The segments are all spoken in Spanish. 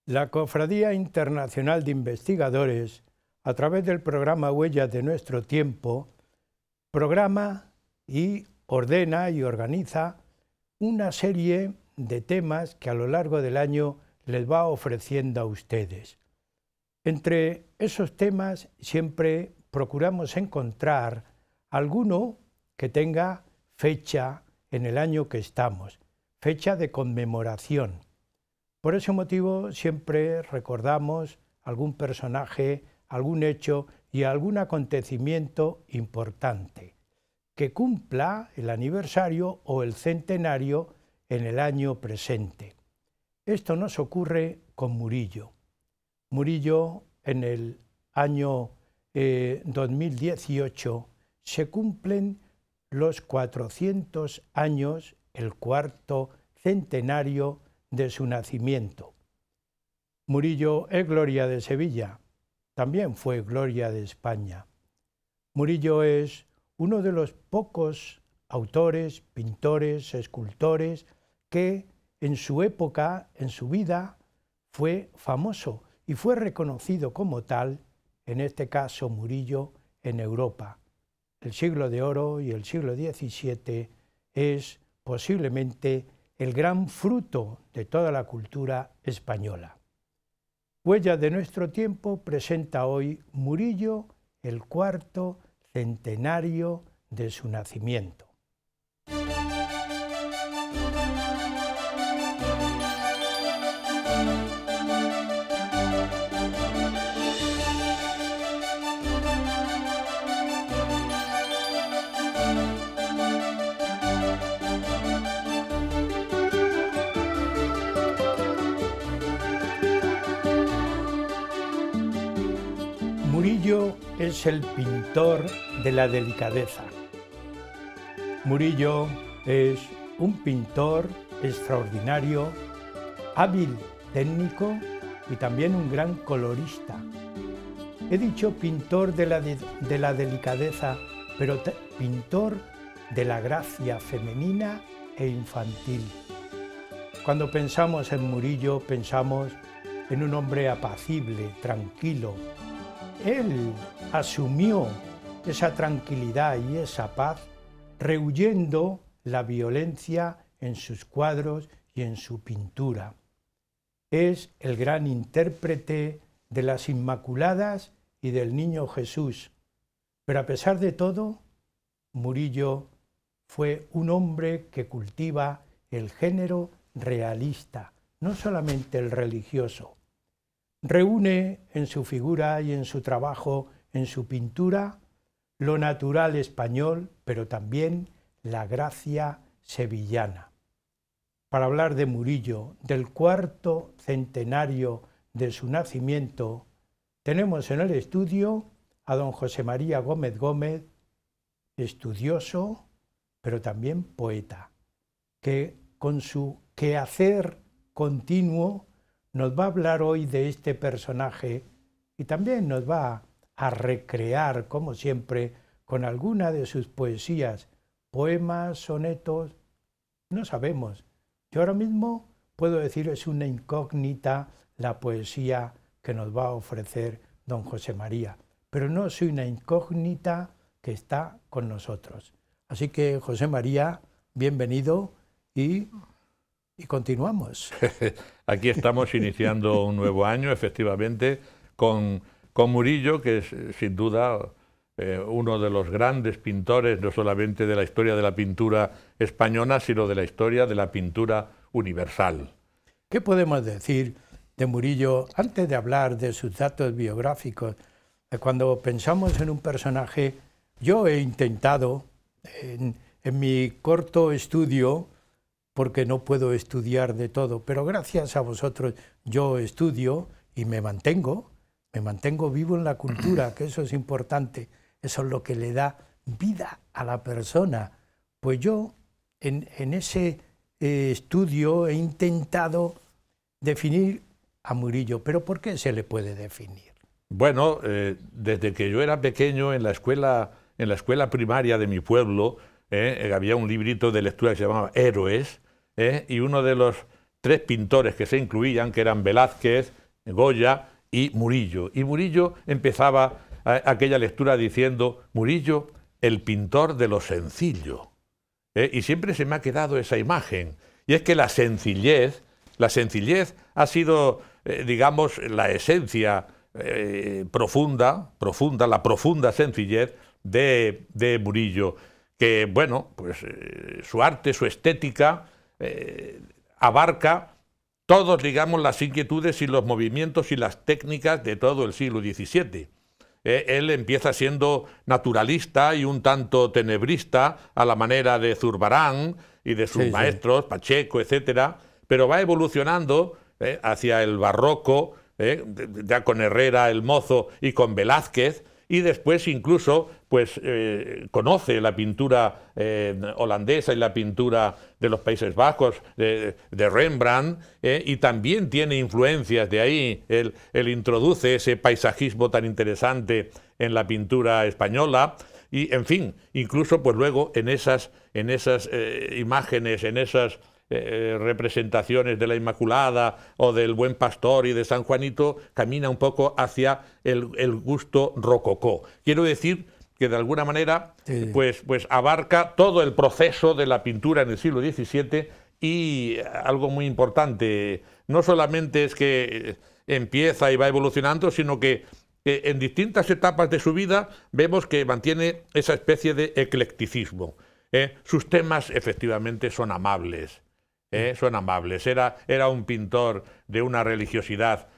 La Cofradía Internacional de Investigadores, a través del programa Huellas de Nuestro Tiempo, programa y ordena y organiza una serie de temas que a lo largo del año les va ofreciendo a ustedes. Entre esos temas siempre procuramos encontrar alguno que tenga fecha en el año que estamos, fecha de conmemoración. Por ese motivo siempre recordamos algún personaje, algún hecho y algún acontecimiento importante que cumpla el aniversario o el centenario en el año presente. Esto nos ocurre con Murillo. Murillo en el año 2018 se cumplen los 400 años, el cuarto centenario de su nacimiento. Murillo es gloria de Sevilla, también fue gloria de España. Murillo es uno de los pocos autores, pintores, escultores que en su época, en su vida, fue famoso y fue reconocido como tal, en este caso Murillo, en Europa. El siglo de oro y el siglo XVII es posiblemente el gran fruto de toda la cultura española. Huellas de Nuestro Tiempo presenta hoy Murillo, el cuarto centenario de su nacimiento. Murillo es el pintor de la delicadeza. Murillo es un pintor extraordinario, hábil técnico y también un gran colorista. He dicho pintor de la delicadeza, pero pintor de la gracia femenina e infantil. Cuando pensamos en Murillo, pensamos en un hombre apacible, tranquilo. Él asumió esa tranquilidad y esa paz rehuyendo la violencia en sus cuadros y en su pintura. Es el gran intérprete de las Inmaculadas y del Niño Jesús. Pero a pesar de todo, Murillo fue un hombre que cultiva el género realista, no solamente el religioso. Reúne en su figura y en su trabajo, en su pintura, lo natural español, pero también la gracia sevillana. Para hablar de Murillo, del cuarto centenario de su nacimiento, tenemos en el estudio a don José María Gómez Gómez, estudioso, pero también poeta, que con su quehacer continuo nos va a hablar hoy de este personaje y también nos va a recrear, como siempre, con alguna de sus poesías, poemas, sonetos, no sabemos. Yo ahora mismo puedo decir es una incógnita la poesía que nos va a ofrecer don José María, pero no es una incógnita que está con nosotros. Así que, José María, bienvenido y continuamos. Aquí estamos iniciando un nuevo año, efectivamente, con Murillo, que es sin duda uno de los grandes pintores, no solamente de la historia de la pintura española, sino de la historia de la pintura universal. ¿Qué podemos decir de Murillo antes de hablar de sus datos biográficos? Cuando pensamos en un personaje, yo he intentado, en mi corto estudio, porque no puedo estudiar de todo, pero gracias a vosotros yo estudio y me mantengo vivo en la cultura, que eso es importante, eso es lo que le da vida a la persona. Pues yo en ese estudio he intentado definir a Murillo, pero ¿por qué se le puede definir? Bueno, desde que yo era pequeño en la escuela primaria de mi pueblo, había un librito de lectura que se llamaba Héroes, y uno de los tres pintores que se incluían, que eran Velázquez, Goya y Murillo. Y Murillo empezaba aquella lectura diciendo: Murillo, el pintor de lo sencillo. Y siempre se me ha quedado esa imagen. Y es que la sencillez ha sido, digamos, la esencia profunda, la profunda sencillez de Murillo, que, bueno, pues su arte, su estética, abarca todos, digamos, las inquietudes y los movimientos y las técnicas de todo el siglo XVII. Él empieza siendo naturalista y un tanto tenebrista a la manera de Zurbarán y de sus maestros, Pacheco, etcétera, pero va evolucionando hacia el barroco, ya con Herrera el Mozo y con Velázquez, y después incluso pues conoce la pintura holandesa y la pintura de los Países Bajos, de Rembrandt, y también tiene influencias de ahí. Él introduce ese paisajismo tan interesante en la pintura española, y en fin, incluso pues luego en esas imágenes, en esas representaciones de la Inmaculada o del Buen Pastor y de San Juanito, camina un poco hacia el gusto rococó. Quiero decir que de alguna manera pues abarca todo el proceso de la pintura en el siglo XVII, y algo muy importante, no solamente es que empieza y va evolucionando, sino que en distintas etapas de su vida vemos que mantiene esa especie de eclecticismo. Sus temas efectivamente son amables. Son amables. Era un pintor de una religiosidad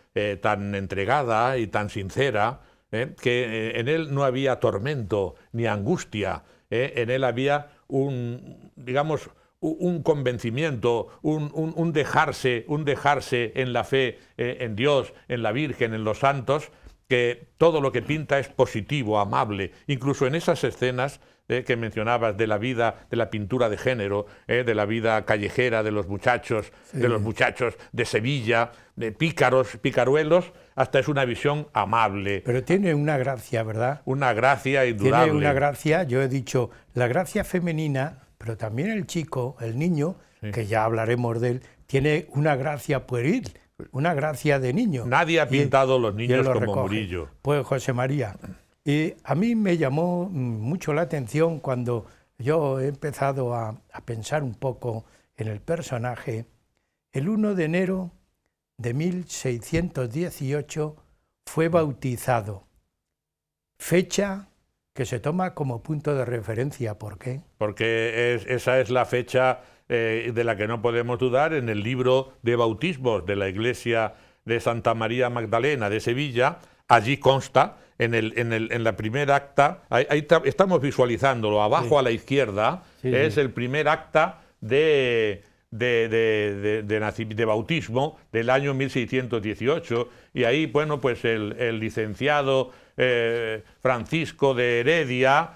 tan entregada y tan sincera, que en él no había tormento ni angustia. En él había digamos, un convencimiento, un dejarse en la fe, en Dios, en la Virgen, en los santos, que todo lo que pinta es positivo, amable. Incluso en esas escenas que mencionabas de la vida, de la pintura de género, de la vida callejera de los muchachos, de Sevilla, de picaruelos, hasta es una visión amable. Pero tiene una gracia, ¿verdad? Una gracia indudable. Tiene una gracia, yo he dicho, la gracia femenina, pero también el chico, el niño, que ya hablaremos de él, tiene una gracia pueril, una gracia de niño. Nadie ha pintado los niños como Murillo. Pues José María. Y a mí me llamó mucho la atención cuando yo he empezado a pensar un poco en el personaje. El 1 de enero de 1618 fue bautizado, fecha que se toma como punto de referencia. ¿Por qué? Porque esa es la fecha de la que no podemos dudar en el libro de bautismos de la iglesia de Santa María Magdalena de Sevilla. Allí consta, en la primera acta, ahí estamos visualizándolo, abajo a la izquierda, es el primer acta de bautismo del año 1618, y ahí, bueno, pues el licenciado Francisco de Heredia,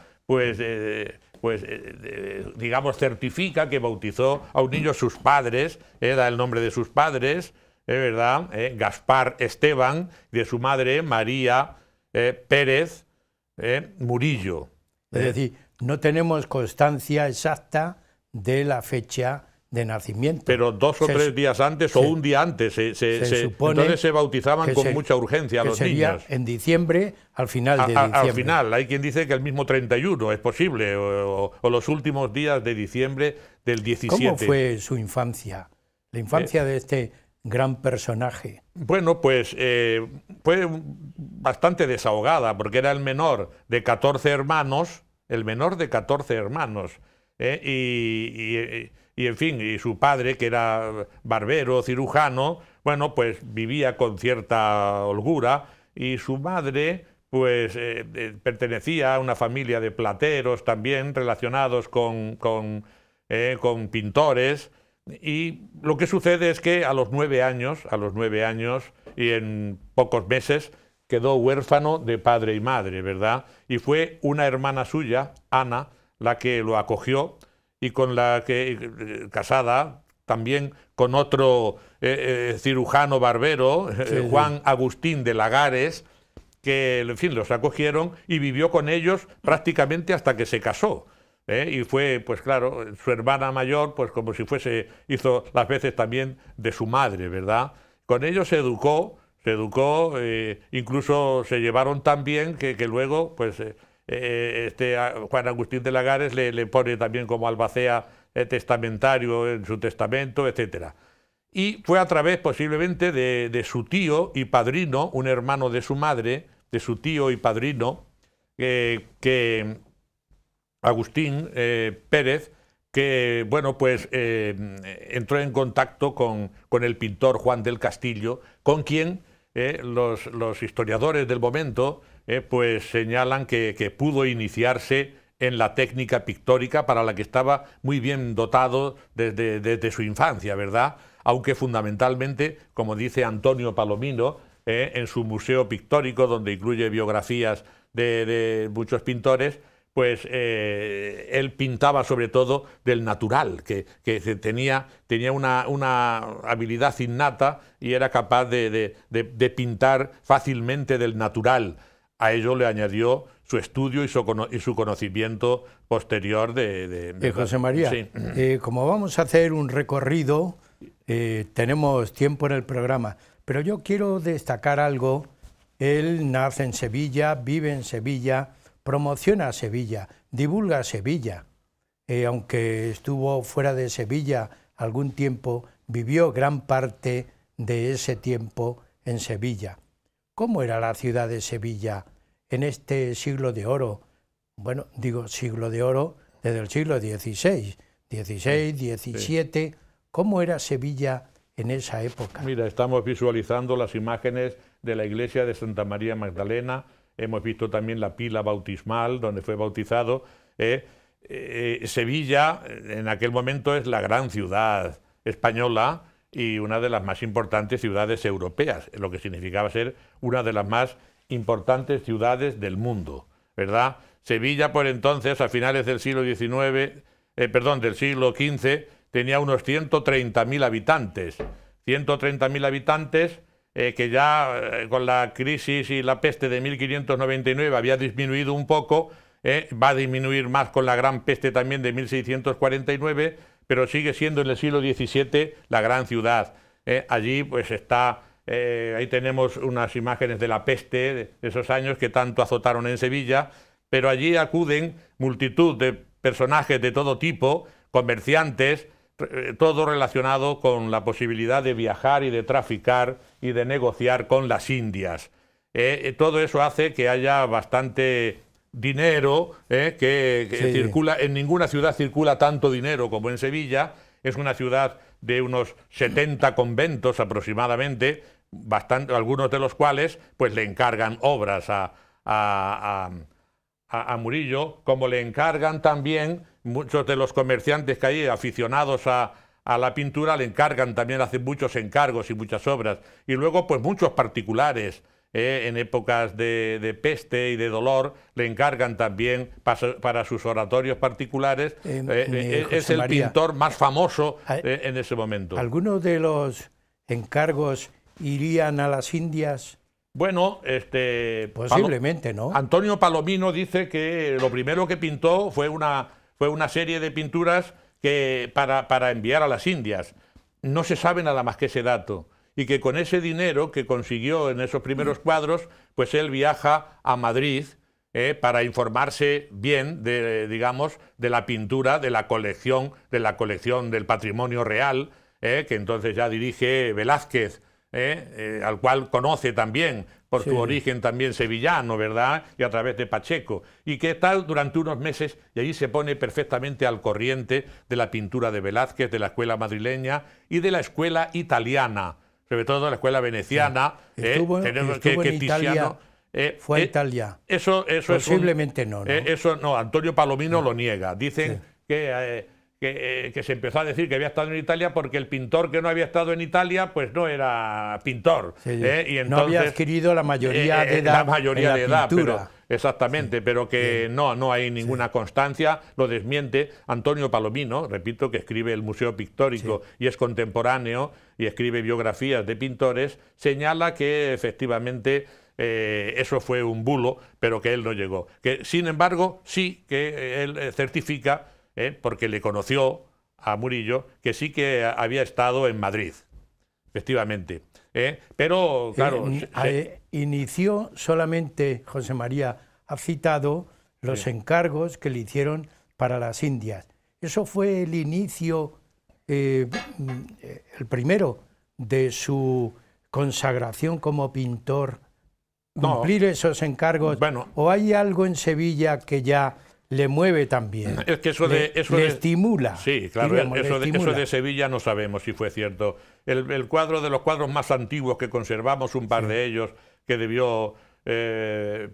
digamos, certifica que bautizó a un niño, sus padres, da el nombre de sus padres, ¿verdad? Gaspar Esteban, de su madre María Pérez Murillo. Es decir, no tenemos constancia exacta de la fecha de nacimiento. Pero 2 o 3 días antes o un día antes se supone, entonces se bautizaban con mucha urgencia a los niños. En diciembre, al final de diciembre. Al final, hay quien dice que el mismo 31 es posible, o los últimos días de diciembre del 17. ¿Cómo fue su infancia? La infancia de este gran personaje. Bueno, pues fue bastante desahogada, porque era el menor de 14 hermanos, y en fin, y su padre, que era barbero, cirujano, bueno, pues vivía con cierta holgura, y su madre, pues pertenecía a una familia de plateros también, relacionados con pintores. Y lo que sucede es que a los 9 años y en pocos meses, quedó huérfano de padre y madre, ¿verdad? Y fue una hermana suya, Ana, la que lo acogió, y con la que, casada también con otro cirujano barbero, Juan Agustín de Lagares, que, en fin, los acogieron y vivió con ellos prácticamente hasta que se casó. Y fue, pues claro, su hermana mayor, pues como si fuese, hizo las veces también de su madre, ¿verdad? Con ellos se educó, incluso se llevaron tan bien que luego, pues, Juan Agustín de Lagares le pone también como albacea testamentario en su testamento, etcétera. Y fue a través posiblemente de su tío y padrino, un hermano de su madre, de su tío y padrino, que Agustín Pérez, que bueno, pues entró en contacto con el pintor Juan del Castillo, con quien los historiadores del momento pues señalan que pudo iniciarse en la técnica pictórica para la que estaba muy bien dotado desde su infancia, ¿verdad? Aunque fundamentalmente, como dice Antonio Palomino, en su museo pictórico, donde incluye biografías de muchos pintores, pues él pintaba sobre todo del natural, que tenía una habilidad innata y era capaz de pintar fácilmente del natural. A ello le añadió su estudio y su conocimiento posterior de José María, sí. Como vamos a hacer un recorrido, tenemos tiempo en el programa, pero yo quiero destacar algo. Él nace en Sevilla, vive en Sevilla, promociona Sevilla, divulga Sevilla. Aunque estuvo fuera de Sevilla algún tiempo, vivió gran parte de ese tiempo en Sevilla. ¿Cómo era la ciudad de Sevilla en este siglo de oro? Bueno, digo siglo de oro desde el siglo XVI, XVII. ¿Cómo era Sevilla en esa época? Mira, estamos visualizando las imágenes de la iglesia de Santa María Magdalena. Hemos visto también la pila bautismal donde fue bautizado. Sevilla en aquel momento es la gran ciudad española y una de las más importantes ciudades europeas, lo que significaba ser una de las más importantes ciudades del mundo, ¿verdad? Sevilla por entonces, a finales del siglo XIX, del siglo XV, tenía unos 130.000 habitantes. 130.000 habitantes que ya con la crisis y la peste de 1599 había disminuido un poco, va a disminuir más con la gran peste también de 1649, pero sigue siendo en el siglo XVII la gran ciudad. Allí pues está, ahí tenemos unas imágenes de la peste de esos años que tanto azotaron en Sevilla, pero allí acuden multitud de personajes de todo tipo, comerciantes, todo relacionado con la posibilidad de viajar y de traficar y de negociar con las Indias. Todo eso hace que haya bastante dinero que sí. Circula. En ninguna ciudad circula tanto dinero como en Sevilla. Es una ciudad de unos 70 conventos aproximadamente, algunos de los cuales pues le encargan obras a Murillo, como le encargan también muchos de los comerciantes que hay aficionados a la pintura, le encargan también, hacen muchos encargos y muchas obras. Y luego pues muchos particulares en épocas de peste y de dolor le encargan también para sus oratorios particulares. Es el pintor más famoso en ese momento. ¿Algunos de los encargos irían a las Indias? Bueno, posiblemente, ¿no? Antonio Palomino dice que lo primero que pintó fue una serie de pinturas para enviar a las Indias. No se sabe nada más que ese dato. Y que con ese dinero que consiguió en esos primeros cuadros, pues él viaja a Madrid para informarse bien digamos, de la pintura, de la colección del patrimonio real, que entonces ya dirige Velázquez, al cual conoce también por su origen también sevillano, ¿verdad? Y a través de Pacheco, y que está durante unos meses y allí se pone perfectamente al corriente de la pintura de Velázquez, de la escuela madrileña y de la escuela italiana, sobre todo la escuela veneciana. Estuvo en Italia, fue a Italia. Eso posiblemente no. Eso no, Antonio Palomino lo niega. Dicen que se empezó a decir que había estado en Italia porque el pintor que no había estado en Italia pues no era pintor. Y entonces, no había adquirido la mayoría de edad. La mayoría de edad, exactamente, pero que no hay ninguna constancia, lo desmiente Antonio Palomino, repito, que escribe el Museo Pictórico y es contemporáneo y escribe biografías de pintores, señala que efectivamente eso fue un bulo, pero que él no llegó. Que, sin embargo, sí que él certifica, porque le conoció a Murillo, que sí que había estado en Madrid, efectivamente. Pero, claro... inició solamente, José María ha citado los encargos que le hicieron para las Indias. Eso fue el inicio, el primero, de su consagración como pintor, cumplir esos encargos. Bueno, ¿O hay algo en Sevilla que ya le mueve también? Es que eso le estimula. Sí, claro, diríamos, eso de Sevilla no sabemos si fue cierto. El cuadro de los cuadros más antiguos que conservamos, un par de ellos, que debió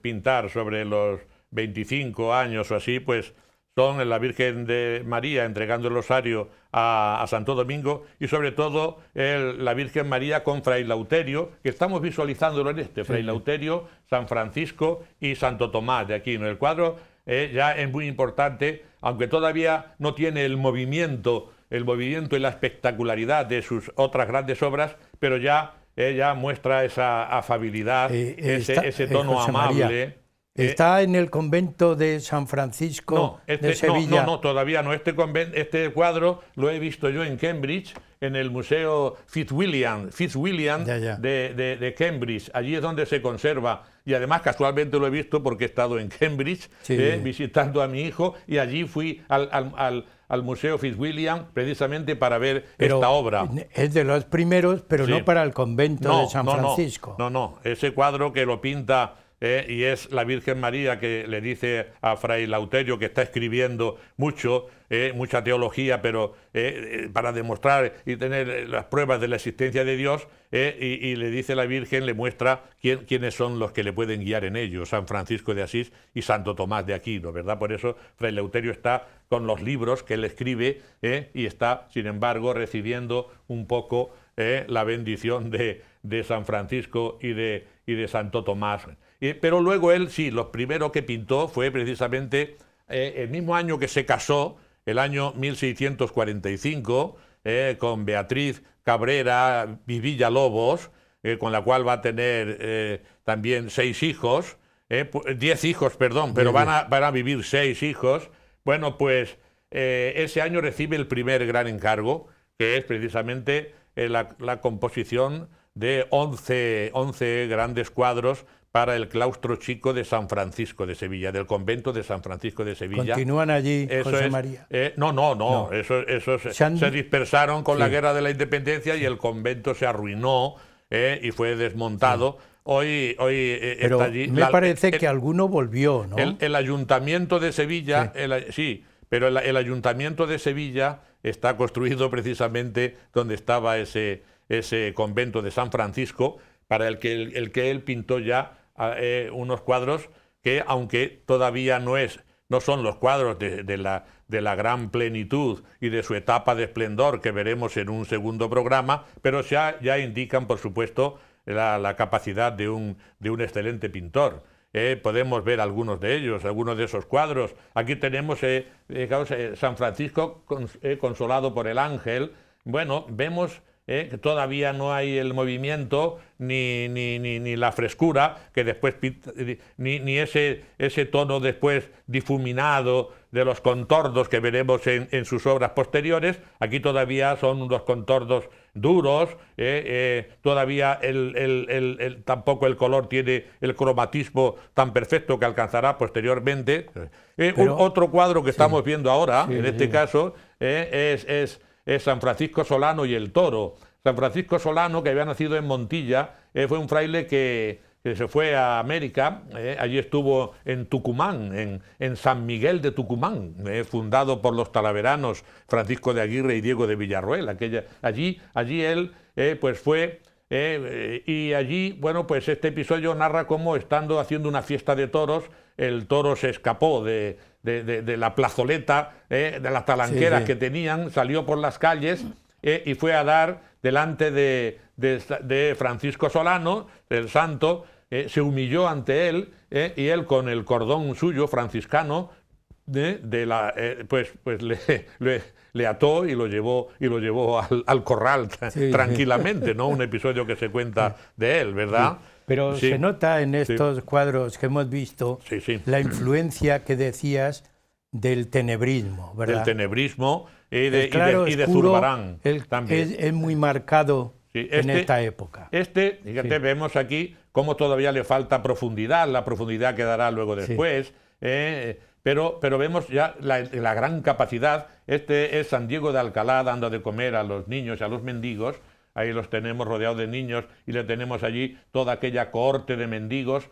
pintar sobre los 25 años o así, pues son la Virgen de María entregando el rosario a Santo Domingo, y sobre todo la Virgen María con Fray Lauterio, que estamos visualizándolo en Fray Lauterio, San Francisco y Santo Tomás de Aquino. El cuadro ya es muy importante, aunque todavía no tiene el movimiento y la espectacularidad de sus otras grandes obras, pero ya muestra esa afabilidad, ese tono amable. María, ¿está en el convento de San Francisco de Sevilla? No, todavía no. Este cuadro lo he visto yo en Cambridge, en el Museo Fitzwilliam de Cambridge. Allí es donde se conserva. Y además casualmente lo he visto porque he estado en Cambridge visitando a mi hijo, y allí fui al Museo Fitzwilliam precisamente para ver esta obra. Es de los primeros, pero no para el convento de San Francisco. No. Ese cuadro que lo pinta... y es la Virgen María que le dice a Fray Lauterio, que está escribiendo mucha teología, pero para demostrar y tener las pruebas de la existencia de Dios, y le dice la Virgen, le muestra quiénes son los que le pueden guiar en ello: San Francisco de Asís y Santo Tomás de Aquino, ¿verdad? Por eso Fray Lauterio está con los libros que él escribe, y está, sin embargo, recibiendo un poco la bendición de San Francisco y de Santo Tomás. Pero luego él, sí, lo primero que pintó fue precisamente el mismo año que se casó, el año 1645, con Beatriz Cabrera y Villalobos, con la cual va a tener también 10 hijos, pero van a vivir 6 hijos. Bueno, pues ese año recibe el primer gran encargo, que es precisamente la composición de 11 grandes cuadros para el claustro chico de San Francisco de Sevilla, del convento de San Francisco de Sevilla. ¿Continúan allí, José María? No. Esos se dispersaron con la Guerra de la Independencia, y el convento se arruinó y fue desmontado. Hoy pero está allí. Me parece que alguno volvió, ¿no? El Ayuntamiento de Sevilla, pero el Ayuntamiento de Sevilla está construido precisamente donde estaba ese convento de San Francisco, para el que él pintó ya unos cuadros que, aunque todavía no son los cuadros de la gran plenitud y de su etapa de esplendor que veremos en un segundo programa, pero ya indican, por supuesto, la capacidad de un excelente pintor. Podemos ver algunos de ellos, algunos de esos cuadros. Aquí tenemos San Francisco consolado por el ángel. Bueno, vemos que todavía no hay el movimiento ni la frescura que después ni ese tono después difuminado de los contornos que veremos en sus obras posteriores. Aquí todavía son unos contornos duros, todavía tampoco el color tiene el cromatismo tan perfecto que alcanzará posteriormente. Otro cuadro que estamos viendo ahora, en este caso, es San Francisco Solano y el Toro. San Francisco Solano, que había nacido en Montilla, fue un fraile que se fue a América. Allí estuvo en Tucumán, en San Miguel de Tucumán, fundado por los talaveranos Francisco de Aguirre y Diego de Villarroel. Allí él pues fue, y allí, bueno, pues este episodio narra cómo, estando haciendo una fiesta de toros, el toro se escapó de la plazoleta, de las talanqueras que tenían, salió por las calles y fue a dar delante de Francisco Solano, el santo, se humilló ante él, y él, con el cordón suyo franciscano, pues le le ató y lo llevó al corral tranquilamente, ¿no? Un episodio que se cuenta de él, ¿verdad? Sí. Pero se nota en estos cuadros que hemos visto la influencia que decías del tenebrismo, ¿verdad? Del tenebrismo y de Zurbarán también. Es muy marcado en esta época. Fíjate, vemos aquí cómo todavía le falta profundidad, la profundidad que dará luego después, pero vemos ya la gran capacidad. Este es San Diego de Alcalá dando de comer a los niños y a los mendigos. Ahí los tenemos rodeados de niños y le tenemos allí toda aquella cohorte de mendigos.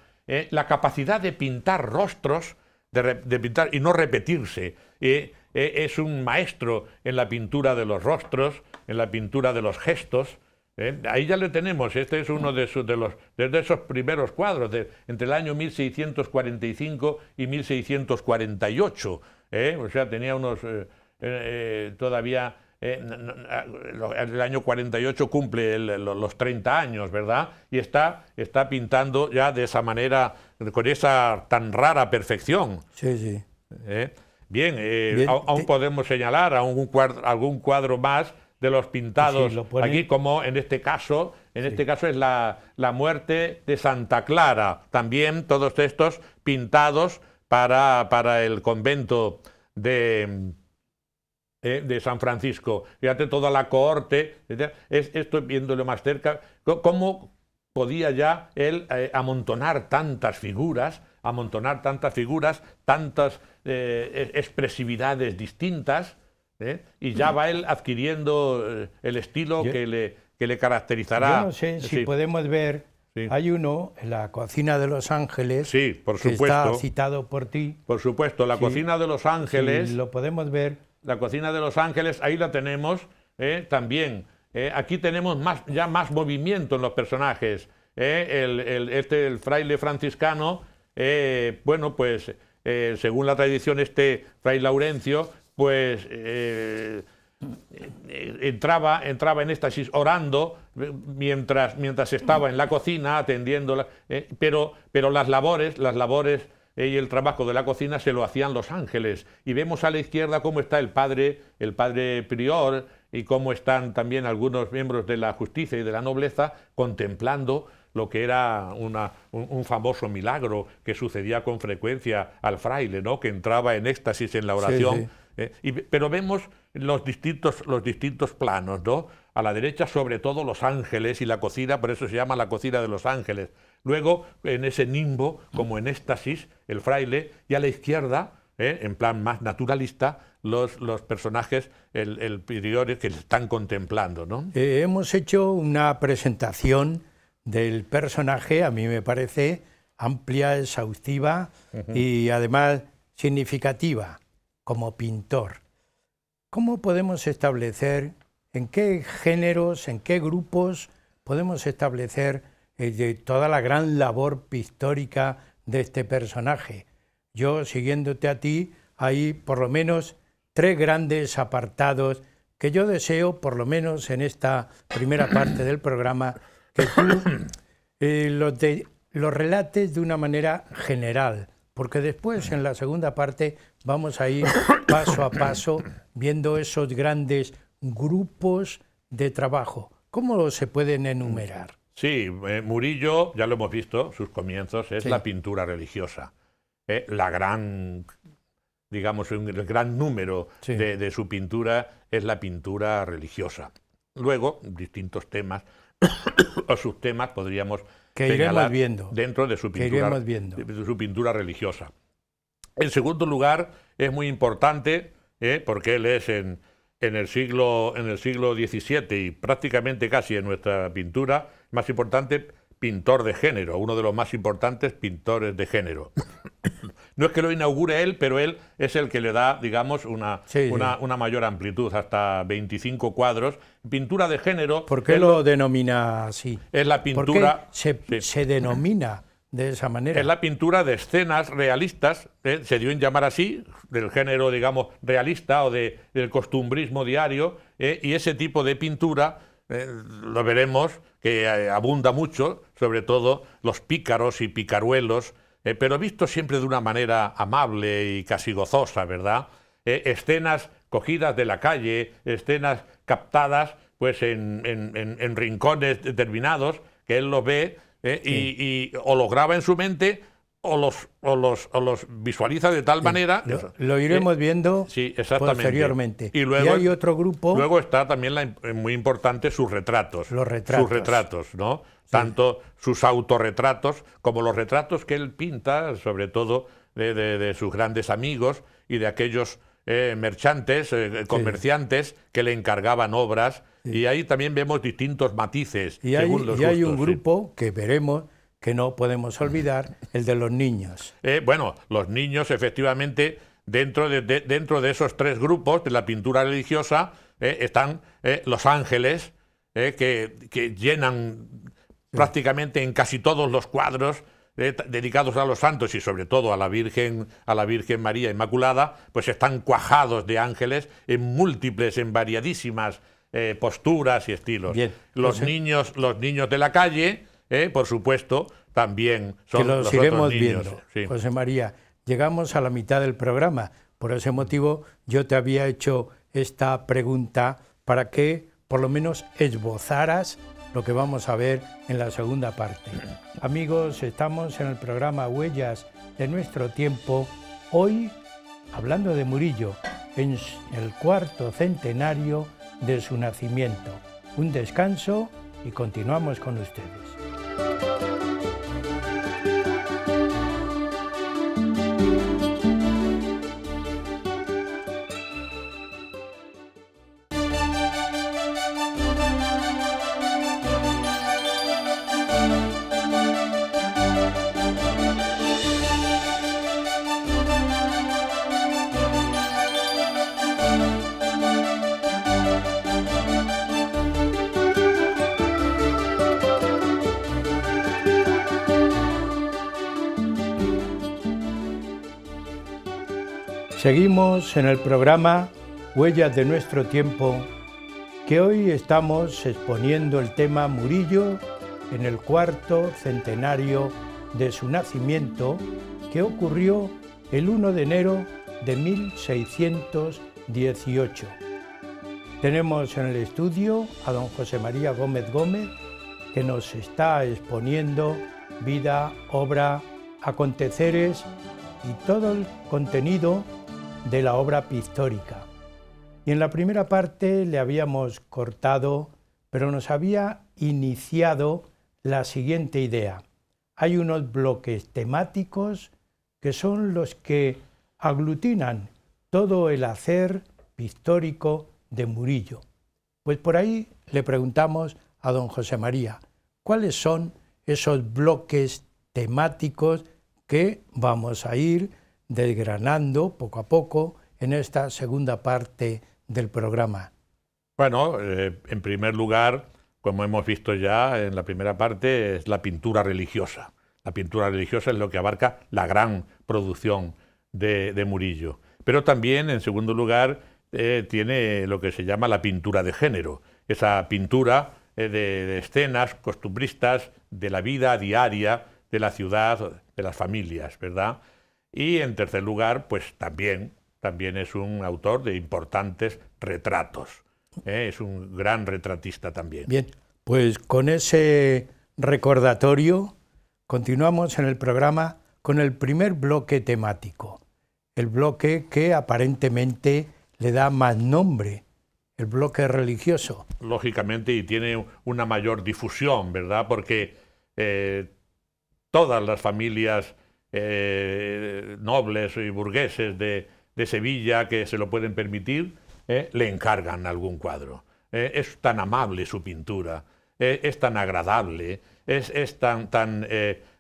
La capacidad de pintar rostros, de pintar y no repetirse. Es un maestro en la pintura de los rostros, en la pintura de los gestos. Ahí ya le tenemos. Este es uno de esos primeros cuadros, entre el año 1645 y 1648. O sea, tenía unos todavía... el año 48 cumple los 30 años, ¿verdad? Y está pintando ya de esa manera, con esa tan rara perfección. Sí, sí. Bien, aún podemos señalar algún cuadro más de los pintados aquí, como en este caso es la muerte de Santa Clara. También todos estos pintados para el convento de San Francisco. Fíjate toda la cohorte, estoy viéndolo más cerca, cómo podía ya él amontonar tantas figuras, tantas expresividades distintas, y ya va él adquiriendo el estilo que le caracterizará. Yo no sé si podemos ver, hay uno en la Cocina de los Ángeles, por supuesto, que está citado por ti. Por supuesto, la Cocina de los Ángeles. Lo podemos ver. La Cocina de los Ángeles, ahí la tenemos también. Aquí tenemos ya más movimiento en los personajes. El fraile franciscano, bueno, pues según la tradición, fray Laurencio, pues entraba en éxtasis orando mientras estaba en la cocina atendiendo, pero las labores y el trabajo de la cocina se lo hacían los ángeles. Y vemos a la izquierda cómo está el padre prior, y cómo están también algunos miembros de la justicia y de la nobleza contemplando lo que era un famoso milagro que sucedía con frecuencia al fraile, ¿no? Que entraba en éxtasis en la oración. Pero vemos los distintos planos, ¿no? A la derecha, sobre todo, los ángeles y la cocina, por eso se llama la Cocina de los Ángeles. Luego, en ese nimbo, como en éxtasis, el fraile, y a la izquierda, en plan más naturalista, los personajes, el prior que le están contemplando, ¿no? Hemos hecho una presentación del personaje, a mí me parece amplia, exhaustiva y además significativa como pintor. ¿Cómo podemos establecer, en qué géneros, en qué grupos podemos establecer de toda la gran labor pictórica de este personaje? Yo, siguiéndote a ti, hay por lo menos 3 grandes apartados que yo deseo, por lo menos en esta primera parte del programa, que tú los relates de una manera general, porque después en la segunda parte vamos a ir paso a paso viendo esos grandes grupos de trabajo. ¿Cómo se pueden enumerar? Sí, Murillo, ya lo hemos visto, sus comienzos es la pintura religiosa. La gran, digamos, el gran número de su pintura es la pintura religiosa. Luego, distintos temas o subtemas podríamos señalar dentro de su pintura religiosa. En segundo lugar, es muy importante, porque él es en el siglo XVII y prácticamente casi en nuestra pintura más importante, pintor de género, uno de los más importantes pintores de género. No es que lo inaugure él, pero él es el que le da, digamos, una mayor amplitud, hasta 25 cuadros. Pintura de género... ¿Por qué lo denomina así? Es la pintura... ¿Por qué se denomina de esa manera? Es la pintura de escenas realistas, se dio en llamar así, del género, digamos, realista o del costumbrismo diario, y ese tipo de pintura... lo veremos que abunda mucho, sobre todo los pícaros y picaruelos, pero visto siempre de una manera amable y casi gozosa, ¿verdad? escenas cogidas de la calle, escenas captadas pues en rincones determinados, que él los ve y o los graba en su mente o los visualiza de tal manera. Lo iremos viendo sí, exactamente. Posteriormente. Y luego hay otro grupo. Luego está también muy importante sus retratos. Los retratos. Sus retratos, ¿no? Sí. Tanto sus autorretratos como los retratos que él pinta, sobre todo de sus grandes amigos y de aquellos mercantes, comerciantes que le encargaban obras. Sí. Y ahí también vemos distintos matices. Y hay un grupo que veremos, que no podemos olvidar, el de los niños. Bueno, los niños, efectivamente, dentro de esos tres grupos de la pintura religiosa están los ángeles, que llenan prácticamente en casi todos los cuadros dedicados a los santos y sobre todo a la Virgen María Inmaculada, pues están cuajados de ángeles en múltiples, en variadísimas posturas y estilos. Bien, los niños de la calle, por supuesto, también son que los iremos viendo. Sí. José María, llegamos a la mitad del programa. Por ese motivo yo te había hecho esta pregunta para que por lo menos esbozaras lo que vamos a ver en la segunda parte. Amigos, estamos en el programa Huellas de nuestro tiempo, hoy hablando de Murillo, en el 4º centenario de su nacimiento. Un descanso y continuamos con ustedes. Seguimos en el programa Huellas de nuestro tiempo, que hoy estamos exponiendo el tema Murillo en el 4º centenario de su nacimiento, que ocurrió el 1 de enero de 1618. Tenemos en el estudio a don José María Gómez Gómez, que nos está exponiendo vida, obra, aconteceres y todo el contenido de la obra pictórica. Y en la primera parte le habíamos cortado, pero nos había iniciado la siguiente idea. Hay unos bloques temáticos que son los que aglutinan todo el hacer pictórico de Murillo. Pues por ahí le preguntamos a don José María, ¿cuáles son esos bloques temáticos que vamos a ir desgranando poco a poco en esta segunda parte del programa? Bueno, en primer lugar, como hemos visto ya en la primera parte, es la pintura religiosa. La pintura religiosa es lo que abarca la gran producción de Murillo. Pero también, en segundo lugar, tiene lo que se llama la pintura de género, esa pintura de escenas costumbristas de la vida diaria de la ciudad, de las familias, ¿verdad? Y en tercer lugar, pues también es un autor de importantes retratos. Es un gran retratista también. Bien, pues con ese recordatorio continuamos en el programa con el primer bloque temático, el bloque que aparentemente le da más nombre, el bloque religioso. Lógicamente, y tiene una mayor difusión, ¿verdad? Porque todas las familias nobles y burgueses de Sevilla que se lo pueden permitir, le encargan algún cuadro. Es tan amable su pintura, es tan agradable, es tan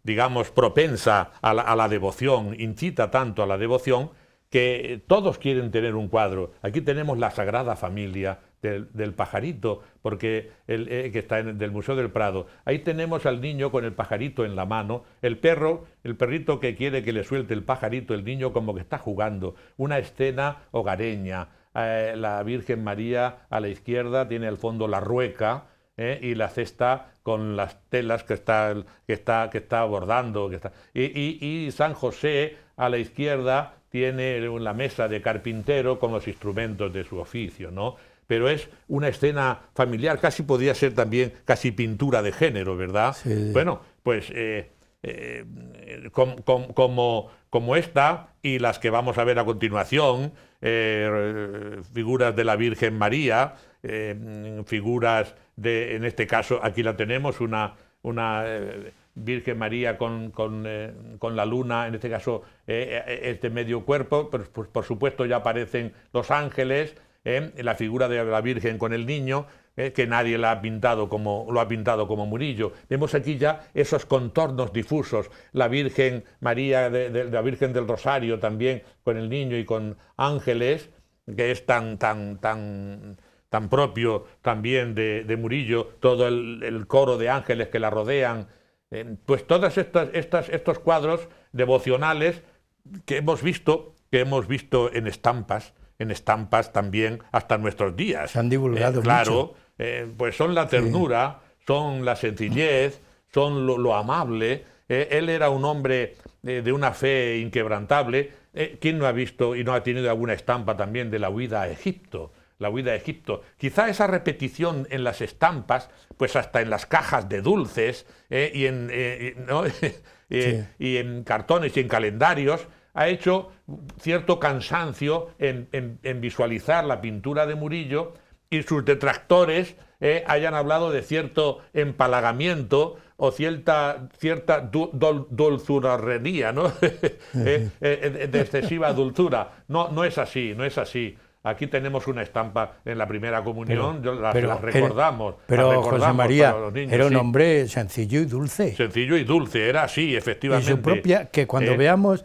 digamos, propensa a la devoción, incita tanto a la devoción, que todos quieren tener un cuadro. Aquí tenemos la Sagrada Familia del pajarito, porque que está del Museo del Prado. Ahí tenemos al niño con el pajarito en la mano, el perrito que quiere que le suelte el pajarito, el niño como que está jugando, una escena hogareña. La Virgen María a la izquierda tiene al fondo la rueca, y la cesta con las telas que está bordando, y San José a la izquierda tiene la mesa de carpintero con los instrumentos de su oficio, ¿no? Pero es una escena familiar, casi podría ser también casi pintura de género, ¿verdad? Sí. Bueno, pues como esta y las que vamos a ver a continuación, figuras de la Virgen María, figuras de, en este caso, aquí la tenemos, una Virgen María con la luna, en este caso este medio cuerpo, pero por supuesto ya aparecen los ángeles, la figura de la Virgen con el niño, que nadie la ha pintado lo ha pintado como Murillo. Vemos aquí ya esos contornos difusos, la Virgen María, la Virgen del Rosario también con el niño y con ángeles, que es tan propio también de Murillo, todo el coro de ángeles que la rodean, pues todos estos cuadros devocionales que hemos visto en estampas también hasta nuestros días. Se han divulgado claro, mucho. Pues son la ternura, son la sencillez, son lo amable. Él era un hombre de una fe inquebrantable. ¿Quién no ha visto y no ha tenido alguna estampa también de la huida a Egipto? La huida a Egipto. Quizá esa repetición en las estampas, pues hasta en las cajas de dulces ¿no? Y en cartones y en calendarios, ha hecho cierto cansancio en visualizar la pintura de Murillo, y sus detractores hayan hablado de cierto empalagamiento o cierta dulzurarrería, ¿no? De excesiva dulzura. No es así, no es así. Aquí tenemos una estampa en la primera comunión, las recordamos. Pero José María para los niños, era un sí. hombre sencillo y dulce. Sencillo y dulce, era así, efectivamente. Y su propia, que cuando veamos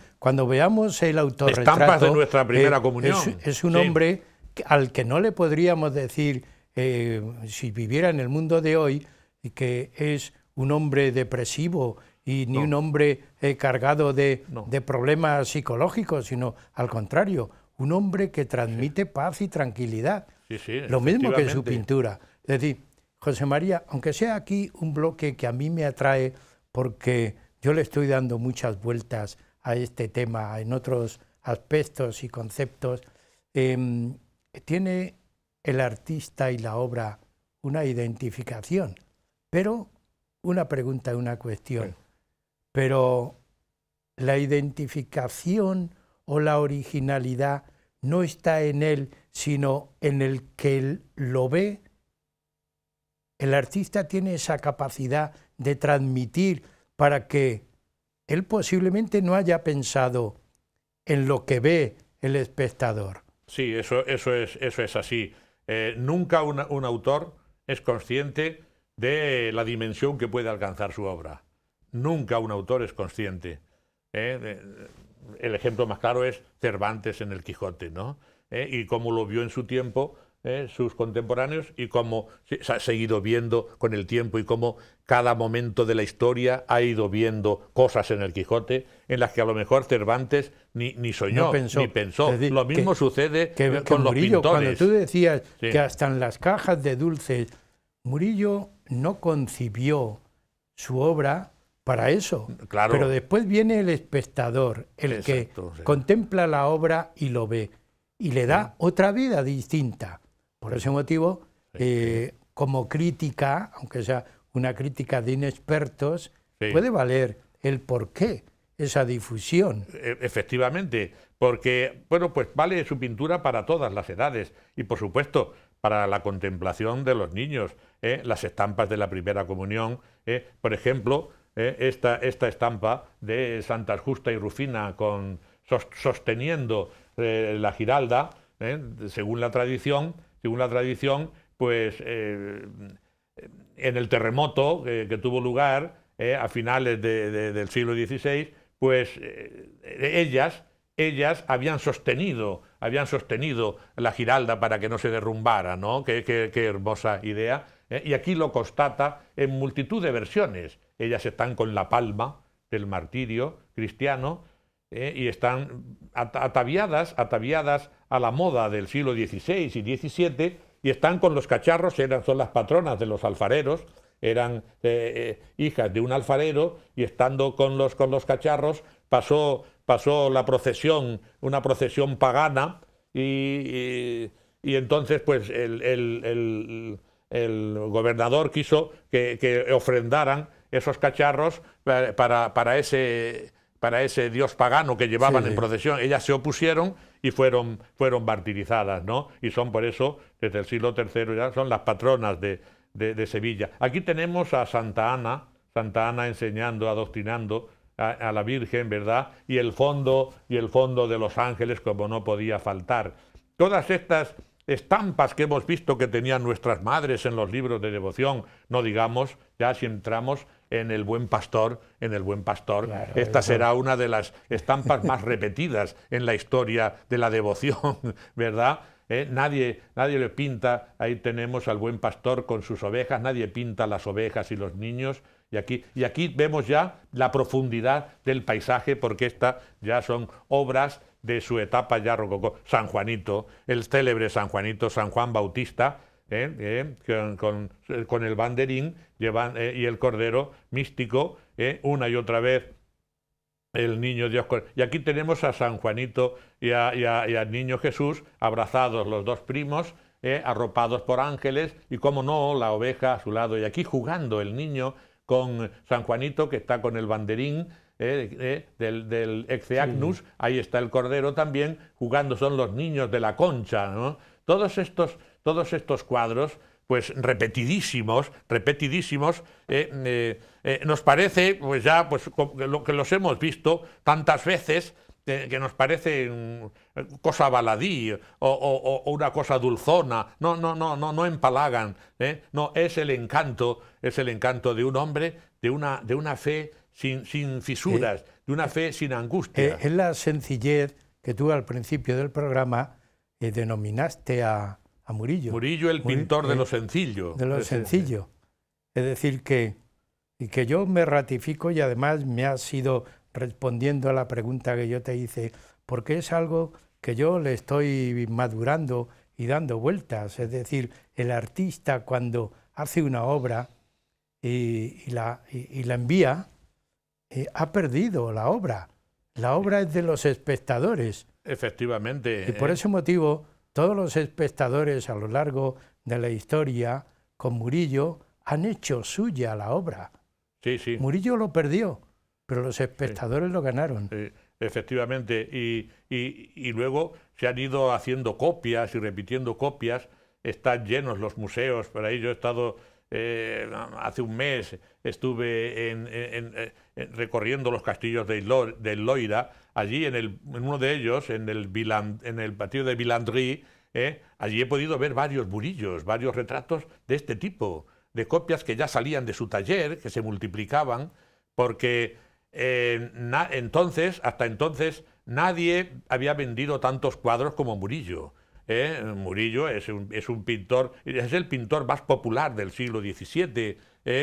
el autorretrato... Estampas de nuestra primera comunión. Es un hombre al que no le podríamos decir, si viviera en el mundo de hoy, que es un hombre depresivo y ni un hombre cargado de problemas psicológicos, sino al contrario, un hombre que transmite paz y tranquilidad. Sí, lo mismo que en su pintura. Es decir, José María, aunque sea aquí un bloque que a mí me atrae porque yo le estoy dando muchas vueltas a este tema en otros aspectos y conceptos, tiene el artista y la obra una identificación, pero una pregunta, una cuestión. Bueno. Pero la identificación o la originalidad no está en él, sino en el que él lo ve. El artista tiene esa capacidad de transmitir para que él posiblemente no haya pensado en lo que ve el espectador. Sí, eso es así. Nunca un autor es consciente de la dimensión que puede alcanzar su obra. Nunca un autor es consciente. El ejemplo más claro es Cervantes en el Quijote, ¿no? Y cómo lo vio en su tiempo sus contemporáneos y cómo se ha seguido viendo con el tiempo y cómo cada momento de la historia ha ido viendo cosas en el Quijote en las que a lo mejor Cervantes ni soñó, ni pensó. Decir, lo mismo sucede con los Murillo, pintores. Cuando tú decías que hasta en las cajas de dulces, Murillo no concibió su obra para eso. Claro. Pero después viene el espectador, el que contempla la obra y lo ve, y le da otra vida distinta. Por ese motivo, como crítica, aunque sea una crítica de inexpertos, puede valer el porqué, esa difusión. Efectivamente, porque, bueno, pues vale su pintura para todas las edades y, por supuesto, para la contemplación de los niños. Las estampas de la primera comunión, por ejemplo, esta estampa de Santas Justa y Rufina sosteniendo la Giralda, según la tradición, pues en el terremoto que tuvo lugar a finales del siglo XVI, pues ellas habían sostenido la Giralda para que no se derrumbara, ¿no? Qué hermosa idea. Y aquí lo constata en multitud de versiones. Ellas están con la palma del martirio cristiano y están ataviadas a la moda del siglo XVI y XVII, y están con los cacharros, son las patronas de los alfareros, eran hijas de un alfarero, y estando con los cacharros pasó la procesión, una procesión pagana, y entonces pues el gobernador quiso que ofrendaran esos cacharros para ese dios pagano que llevaban en procesión. Ellas se opusieron y fueron martirizadas, ¿no? Y son por eso, desde el siglo III ya, son las patronas de Sevilla. Aquí tenemos a Santa Ana enseñando, adoctrinando a la Virgen, ¿verdad? Y el fondo de los ángeles, como no podía faltar. Todas estas estampas que hemos visto que tenían nuestras madres en los libros de devoción, no digamos, ya si entramos en el Buen Pastor, claro, esta será una de las estampas más repetidas en la historia de la devoción, ¿verdad? Nadie le pinta, ahí tenemos al Buen Pastor con sus ovejas, nadie pinta las ovejas y los niños, y aquí vemos ya la profundidad del paisaje, porque estas ya son obras de su etapa ya rococó. San Juanito, el célebre San Juanito, San Juan Bautista, con el banderín y el cordero místico, una y otra vez el niño Dios. Y aquí tenemos a San Juanito y al niño Jesús abrazados, los dos primos, arropados por ángeles, y cómo no, la oveja a su lado, y aquí jugando el niño con San Juanito, que está con el banderín del Exeagnus, ahí está el cordero también, jugando, son los niños de la Concha, ¿no? Todos estos cuadros, pues repetidísimos, nos parece, pues ya, pues lo que los hemos visto tantas veces, que nos parece cosa baladí o una cosa dulzona. No empalagan, no, es el encanto de un hombre, de una fe sin fisuras, de una fe sin angustia. Es la sencillez que tú al principio del programa denominaste a Murillo. Murillo, el pintor de lo sencillo. De lo sencillo. Es decir, que yo me ratifico, y además me has ido respondiendo a la pregunta que yo te hice, porque es algo que yo le estoy madurando y dando vueltas. Es decir, el artista, cuando hace una obra y la envía, ha perdido la obra. La obra es de los espectadores. Efectivamente. Y por ese motivo, todos los espectadores a lo largo de la historia, con Murillo, han hecho suya la obra. Sí, sí. Murillo lo perdió, pero los espectadores lo ganaron. Efectivamente. Y luego se han ido haciendo copias y repitiendo copias. Están llenos los museos. Por ahí yo he estado... hace un mes estuve recorriendo los castillos del Loira. Allí en uno de ellos, en el patio de Villandry, allí he podido ver varios Murillos, varios retratos de este tipo, de copias que ya salían de su taller, que se multiplicaban, porque hasta entonces nadie había vendido tantos cuadros como Murillo. Murillo es un pintor, es el pintor más popular del siglo XVII,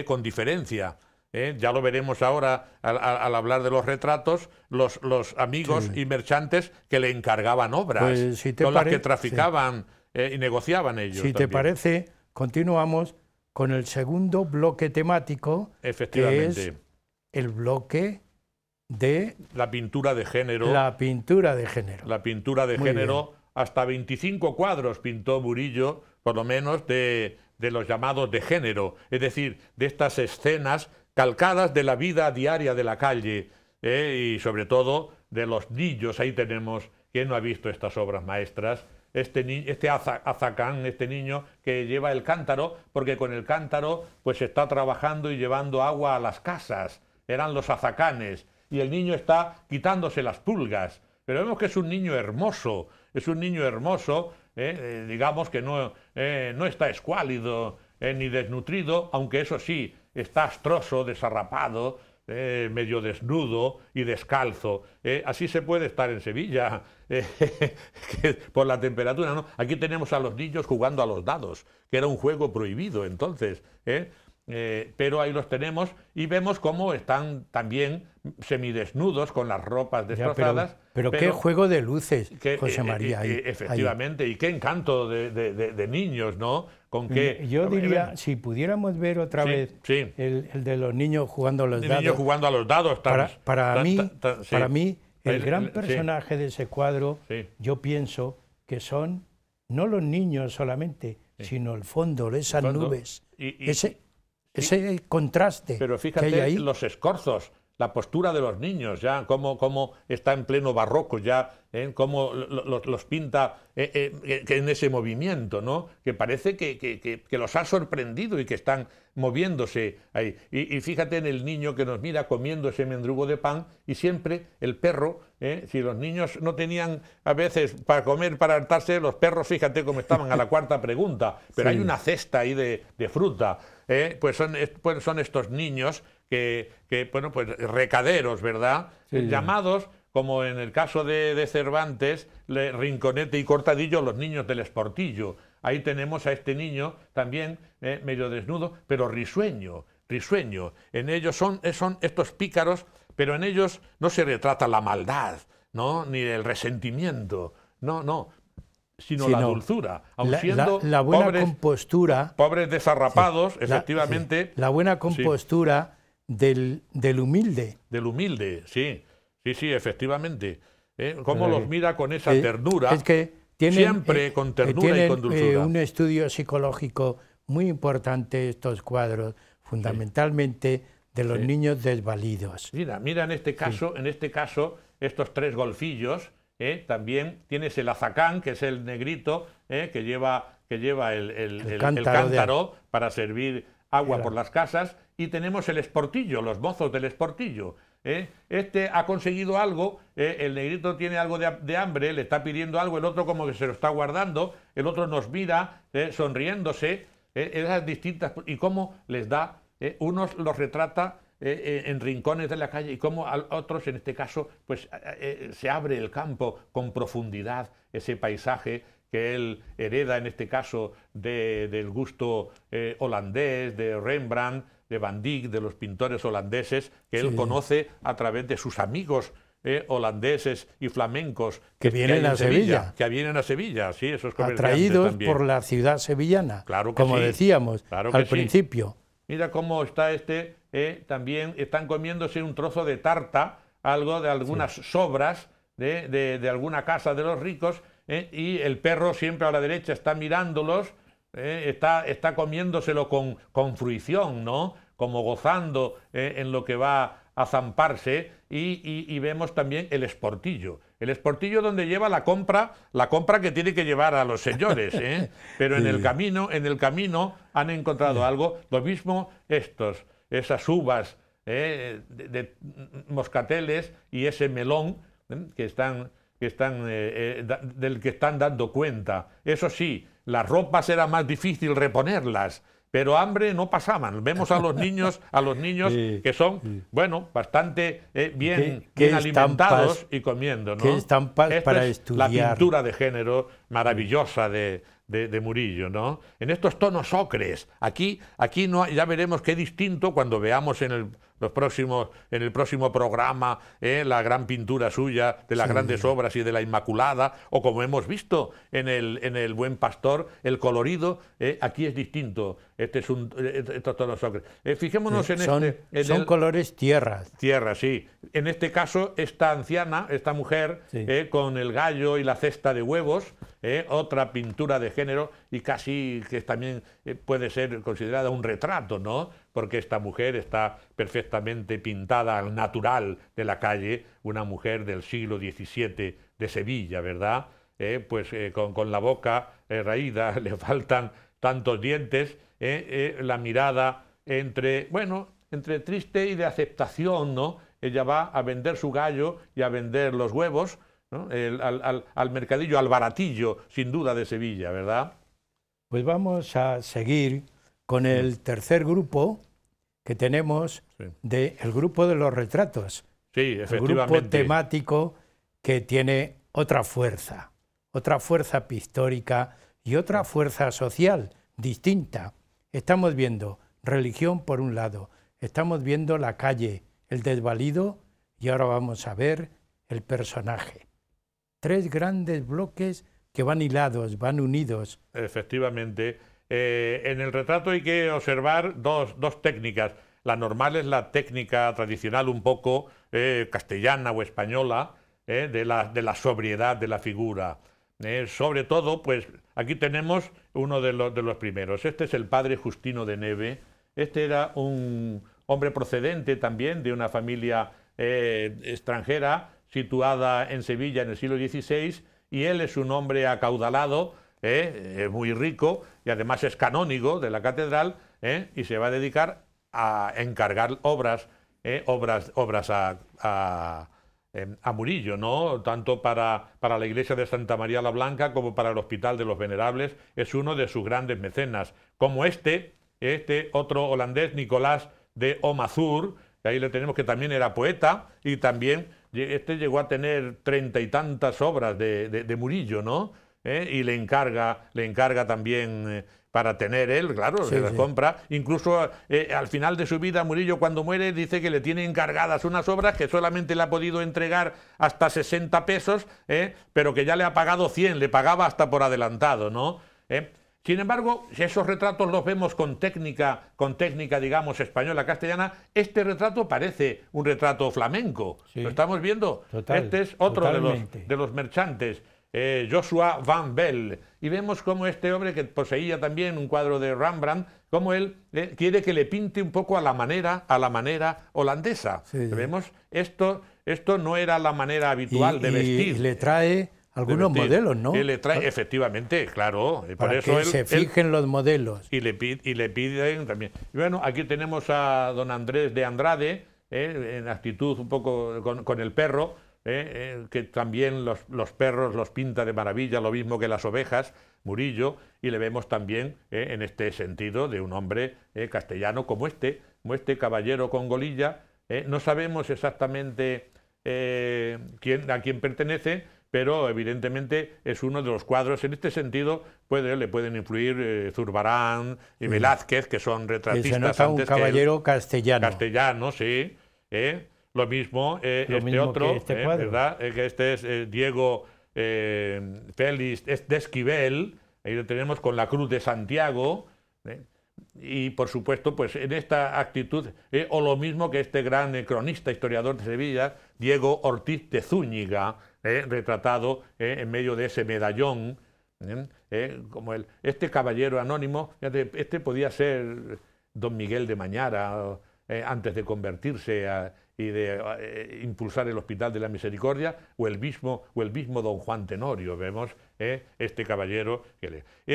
con diferencia. Ya lo veremos ahora al hablar de los retratos, los amigos y mercantes que le encargaban obras, pues, si con las que traficaban y negociaban ellos. Si te parece, continuamos con el segundo bloque temático, efectivamente, que es el bloque de... la pintura de género. La pintura de género. La pintura de género. Hasta 25 cuadros pintó Murillo, por lo menos, de los llamados de género, es decir, de estas escenas calcadas de la vida diaria de la calle, y sobre todo de los niños. Ahí tenemos, ¿quién no ha visto estas obras maestras? Este azacán, este niño que lleva el cántaro, porque con el cántaro pues está trabajando y llevando agua a las casas, eran los azacanes, y el niño está quitándose las pulgas, pero vemos que es un niño hermoso, digamos que no está escuálido ni desnutrido, aunque eso sí, está astroso, desarrapado, medio desnudo y descalzo. Así se puede estar en Sevilla, por la temperatura, ¿no? Aquí tenemos a los niños jugando a los dados, que era un juego prohibido entonces. pero ahí los tenemos y vemos cómo están también semidesnudos con las ropas destrozadas. Pero qué juego de luces, José María. Efectivamente, y qué encanto de niños, ¿no? Con que, yo diría, si pudiéramos ver otra vez el de los niños jugando a los dados. Niños jugando a los dados. Para mí, el gran personaje de ese cuadro, yo pienso que son no los niños solamente, sino el fondo, esas nubes, ese contraste. Pero fíjate, que hay ahí. Los escorzos, la postura de los niños, ya cómo está en pleno barroco, ya cómo los pinta en ese movimiento, ¿no? Que parece que los ha sorprendido y que están moviéndose ahí. Y fíjate en el niño que nos mira comiendo ese mendrugo de pan, y siempre el perro, si los niños no tenían a veces para comer, para hartarse, los perros, fíjate cómo estaban a la cuarta pregunta, pero hay una cesta ahí de fruta, pues son estos niños que bueno, pues recaderos, ¿verdad? Llamados, como en el caso de Cervantes, Rinconete y Cortadillo, los niños del Esportillo. Ahí tenemos a este niño también medio desnudo, pero risueño. En ellos son estos pícaros, pero en ellos no se retrata la maldad, ¿no? Ni el resentimiento, no, sino la dulzura, aun siendo la buena compostura, pobres desarrapados, efectivamente. La buena compostura del humilde. Del humilde, sí, efectivamente. Cómo los mira con esa ternura, es que tienen, siempre con ternura y con dulzura. Un estudio psicológico muy importante estos cuadros, fundamentalmente de los niños desvalidos. Mira en este caso, estos tres golfillos. También tienes el azacán, que es el negrito que lleva el cántaro para servir agua por las casas, y tenemos el esportillo, los mozos del esportillo. Este ha conseguido algo, el negrito tiene algo de hambre, le está pidiendo algo, el otro como que se lo está guardando, el otro nos mira sonriéndose, esas distintas, y cómo les da, unos los retrata en rincones de la calle, y como a otros, en este caso, pues se abre el campo con profundidad, ese paisaje que él hereda, en este caso, del gusto holandés, de Rembrandt, de Van Dyck, de los pintores holandeses, que él conoce a través de sus amigos holandeses y flamencos que vienen a Sevilla. Que vienen a Sevilla, sí, esos comerciantes atraídos también por la ciudad sevillana, claro que como decíamos al principio. Mira cómo está también están comiéndose un trozo de tarta, algo de algunas sobras de alguna casa de los ricos, y el perro siempre a la derecha está mirándolos, está comiéndoselo con fruición, ¿no? Como gozando en lo que va a zamparse, y vemos también el esportillo. El esportillo donde lleva la compra que tiene que llevar a los señores, pero en el camino han encontrado algo. Lo mismo esas uvas de moscateles y ese melón del que están dando cuenta. Eso sí, las ropas era más difícil reponerlas, pero hambre no pasaban. Vemos a los niños que son, bueno, bastante bien alimentados y comiendo, ¿no? Qué estampas para estudiar. La pintura de género maravillosa de Murillo, ¿no? En estos tonos ocres. Aquí no, ya veremos qué distinto cuando veamos en el próximo programa la gran pintura suya de las grandes obras y de la Inmaculada, o como hemos visto en el Buen Pastor, el colorido aquí es distinto. Estos tonos ocres. Fijémonos en son colores tierras. Tierras, sí. En este caso, esta anciana, esta mujer, con el gallo y la cesta de huevos, otra pintura de género, y casi que también puede ser considerada un retrato, ¿no? Porque esta mujer está perfectamente pintada al natural de la calle, una mujer del siglo XVII de Sevilla, ¿verdad? Pues con la boca raída, le faltan tantos dientes, la mirada entre triste y de aceptación, ¿no? Ella va a vender su gallo y a vender los huevos, ¿no? Al mercadillo, al baratillo, sin duda, de Sevilla, ¿verdad? Pues vamos a seguir con el tercer grupo que tenemos, el grupo de los retratos. Sí, efectivamente. El grupo temático que tiene otra fuerza pictórica y otra fuerza social distinta. Estamos viendo religión por un lado, estamos viendo la calle, el desvalido y ahora vamos a ver el personaje. Tres grandes bloques que van hilados, van unidos. Efectivamente. En el retrato hay que observar dos técnicas. La normal es la técnica tradicional un poco castellana o española, de la sobriedad de la figura. Sobre todo, pues aquí tenemos uno de los primeros. Este es el padre Justino de Neve. Este era un hombre procedente también de una familia extranjera situada en Sevilla en el siglo XVI, y él es un hombre acaudalado, muy rico, y además es canónigo de la catedral, y se va a dedicar a encargar obras a Murillo, ¿no? Tanto para la iglesia de Santa María la Blanca como para el Hospital de los Venerables. Es uno de sus grandes mecenas, como este otro holandés, Nicolás de Omazur, que ahí le tenemos, que también era poeta, y también llegó a tener 30 y tantas obras de Murillo, ¿no? Y le encarga también para tener él, claro, se las compra. Incluso al final de su vida, Murillo, cuando muere, dice que le tiene encargadas unas obras que solamente le ha podido entregar hasta 60 pesos, pero que ya le ha pagado 100, le pagaba hasta por adelantado, ¿no? Sin embargo, si esos retratos los vemos con técnica, digamos, española, castellana, este retrato parece un retrato flamenco. Sí. ¿Lo estamos viendo? Total, este es otro de los merchantes, Joshua Van Bell. Y vemos cómo este hombre, que poseía también un cuadro de Rembrandt, cómo él quiere que le pinte un poco a la manera holandesa. Sí. Vemos, esto no era la manera habitual de vestir. Y le trae algunos modelos, ¿no? Y le trae, efectivamente, claro. Para por eso que se fijen los modelos. Y le piden también. Y bueno, aquí tenemos a don Andrés de Andrade, en actitud un poco con el perro, que también los perros los pinta de maravilla, lo mismo que las ovejas, Murillo, y le vemos también en este sentido de un hombre castellano como este caballero con golilla. No sabemos exactamente a quién pertenece, pero evidentemente es uno de los cuadros. En este sentido le pueden influir Zurbarán y Velázquez, que son retratistas. Se nota un caballero castellano. Castellano, sí. Lo mismo otro, ¿verdad? Que este es Diego Félix de Esquivel. Ahí lo tenemos con la Cruz de Santiago. Y por supuesto, pues en esta actitud, o lo mismo que este gran cronista, historiador de Sevilla, Diego Ortiz de Zúñiga, retratado en medio de ese medallón, como este caballero anónimo. Este podía ser don Miguel de Mañara, antes de convertirse y de impulsar el Hospital de la Misericordia, o el mismo don Juan Tenorio. Vemos este caballero.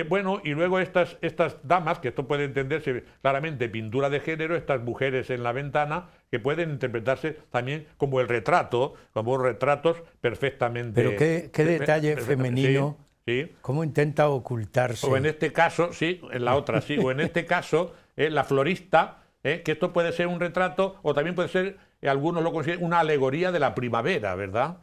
Bueno, y luego estas damas, que esto puede entenderse claramente pintura de género, estas mujeres en la ventana, que pueden interpretarse también como el retrato, como retratos perfectamente... Pero qué detalle femenino, sí. Cómo intenta ocultarse. O en este caso, sí, en la otra, sí, o en este caso, la florista, que esto puede ser un retrato, o también puede ser, algunos lo consideran, una alegoría de la primavera, ¿verdad?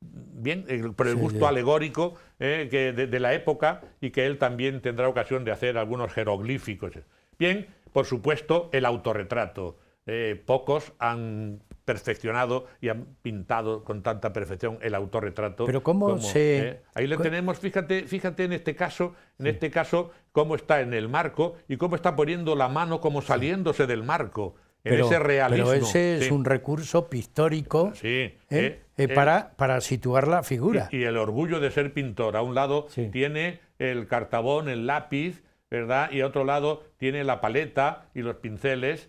Bien, por el gusto alegórico de la época, y que él también tendrá ocasión de hacer algunos jeroglíficos. Bien, por supuesto, el autorretrato. Pocos han perfeccionado y han pintado con tanta perfección el autorretrato. Pero ahí le tenemos, fíjate en este caso, cómo está en el marco y cómo está poniendo la mano como saliéndose del marco. Ese realismo. Pero ese es un recurso pictórico para situar la figura. Y el orgullo de ser pintor. A un lado tiene el cartabón, el lápiz, ¿verdad? Y a otro lado tiene la paleta y los pinceles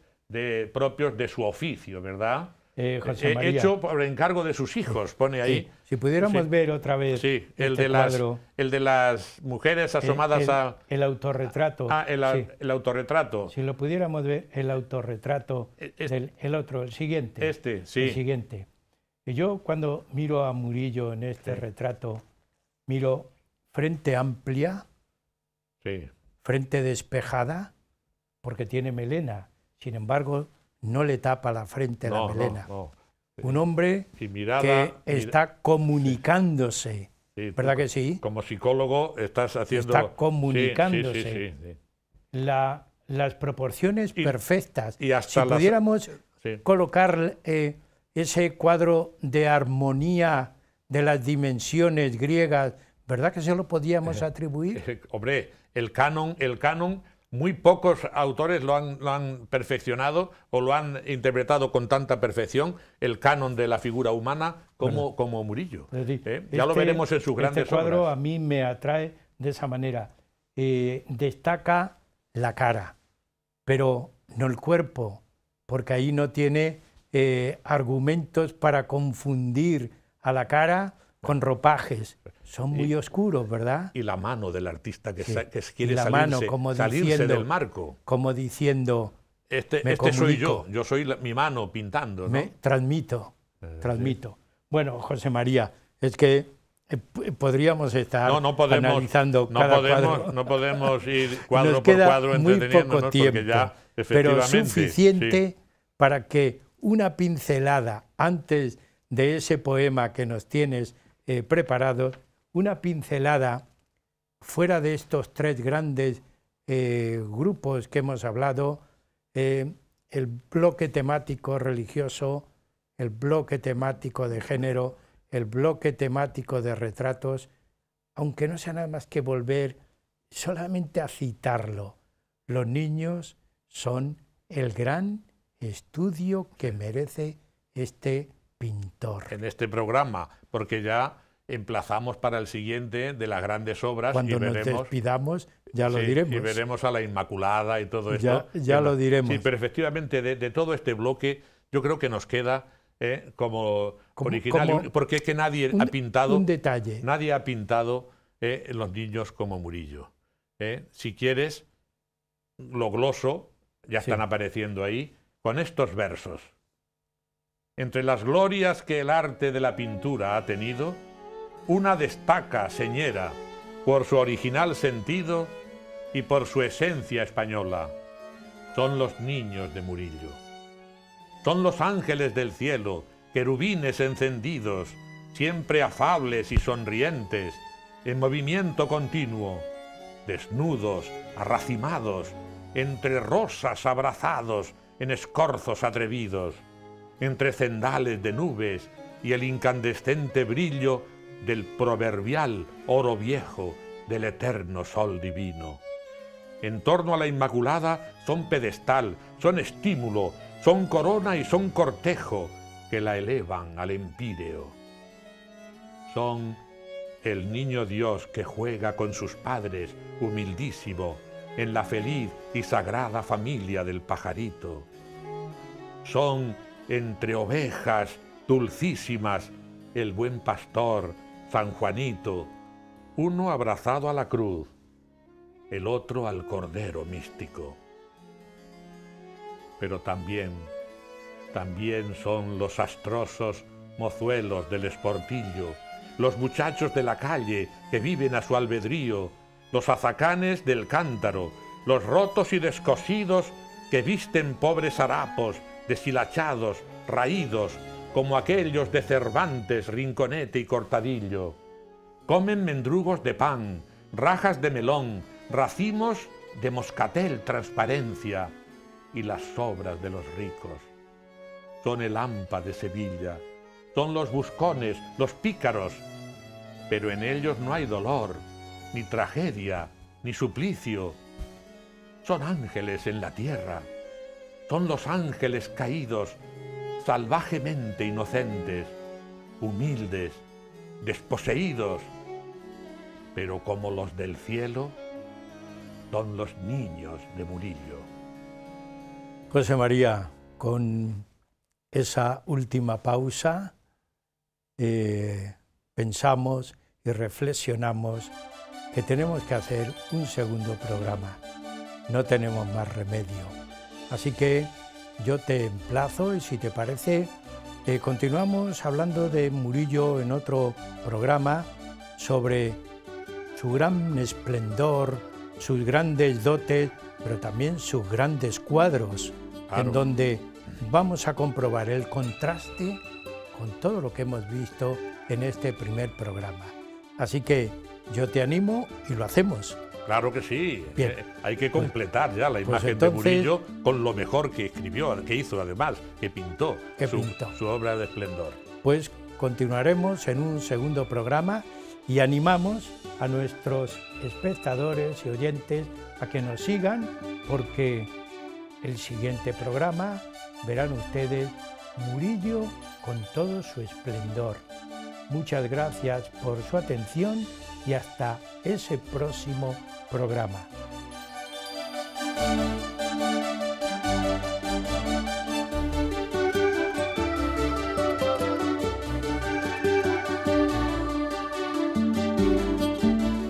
propios de su oficio, ¿verdad? José María, hecho por encargo de sus hijos, pone ahí. Si pudiéramos ver otra vez el de las mujeres asomadas el autorretrato. El autorretrato. Si lo pudiéramos ver, el autorretrato, el siguiente. El siguiente. Y yo cuando miro a Murillo en este retrato, miro frente amplia, frente despejada, porque tiene melena. Sin embargo, no le tapa la frente la melena. Un hombre que está comunicándose, ¿verdad que sí? Como psicólogo estás haciendo... Está comunicándose. La las proporciones perfectas. Y hasta si pudiéramos colocar ese cuadro de armonía de las dimensiones griegas, ¿verdad que se lo podíamos atribuir? Hombre, el canon, muy pocos autores lo han perfeccionado o lo han interpretado con tanta perfección, el canon de la figura humana, como Murillo. Ya lo veremos en sus grandes obras. Este cuadro obras. A mí me atrae de esa manera. Destaca la cara, pero no el cuerpo, porque ahí no tiene argumentos para confundir a la cara con ropajes. Son muy oscuros, ¿verdad? Y la mano del artista que quiere salirse del marco. Como diciendo, este soy yo soy mi mano pintando, ¿no? Transmito. Bueno, José María, es que podríamos estar analizando cada cuadro. No podemos ir cuadro Nos queda por cuadro entreteniéndonos, muy poco tiempo, porque ya, pero suficiente para que una pincelada antes de ese poema que nos tienes preparado, una pincelada fuera de estos tres grandes grupos que hemos hablado, el bloque temático religioso, el bloque temático de género, el bloque temático de retratos, aunque no sea nada más que volver solamente a citarlo. Los niños son el gran estudio que merece este pintor. En este programa, porque ya emplazamos para el siguiente de las grandes obras. Cuando nos despidamos ya lo diremos. Y veremos a la Inmaculada y todo esto. Ya lo diremos. Sí, pero efectivamente de todo este bloque yo creo que nos queda como original, porque es que nadie ha pintado un detalle. Nadie ha pintado los niños como Murillo. Si quieres, lo gloso, ya están apareciendo ahí, con estos versos. Entre las glorias que el arte de la pintura ha tenido, una destaca, señera, por su original sentido y por su esencia española. Son los niños de Murillo. Son los ángeles del cielo, querubines encendidos, siempre afables y sonrientes, en movimiento continuo, desnudos, arracimados, entre rosas abrazados en escorzos atrevidos, entre cendales de nubes y el incandescente brillo del proverbial oro viejo del eterno sol divino. En torno a la Inmaculada son pedestal, son estímulo, son corona y son cortejo que la elevan al empíreo. Son el niño Dios que juega con sus padres, humildísimo, en la feliz y sagrada familia del pajarito. Son, entre ovejas dulcísimas, el buen pastor, San Juanito, uno abrazado a la cruz, el otro al cordero místico. Pero también son los astrosos mozuelos del esportillo, los muchachos de la calle que viven a su albedrío, los azacanes del cántaro, los rotos y descosidos que visten pobres harapos, deshilachados, raídos, como aquellos de Cervantes, Rinconete y Cortadillo. Comen mendrugos de pan, rajas de melón, racimos de moscatel transparencia y las sobras de los ricos. Son el hampa de Sevilla, son los buscones, los pícaros, pero en ellos no hay dolor, ni tragedia, ni suplicio. Son ángeles en la tierra, son los ángeles caídos, salvajemente inocentes, humildes, desposeídos, pero como los del cielo, son los niños de Murillo. José María, con esa última pausa, pensamos y reflexionamos que tenemos que hacer un segundo programa. No tenemos más remedio. Así que yo te emplazo y si te parece, continuamos hablando de Murillo en otro programa sobre su gran esplendor, sus grandes dotes, pero también sus grandes cuadros, en donde vamos a comprobar el contraste con todo lo que hemos visto en este primer programa. Así que yo te animo y lo hacemos. Claro que sí. Bien. Hay que completar ya la pues imagen entonces, de Murillo con lo mejor que escribió, que hizo además, que pintó, su obra de esplendor. Pues continuaremos en un segundo programa y animamos a nuestros espectadores y oyentes a que nos sigan, porque el siguiente programa verán ustedes Murillo con todo su esplendor. Muchas gracias por su atención y hasta ese próximo programa.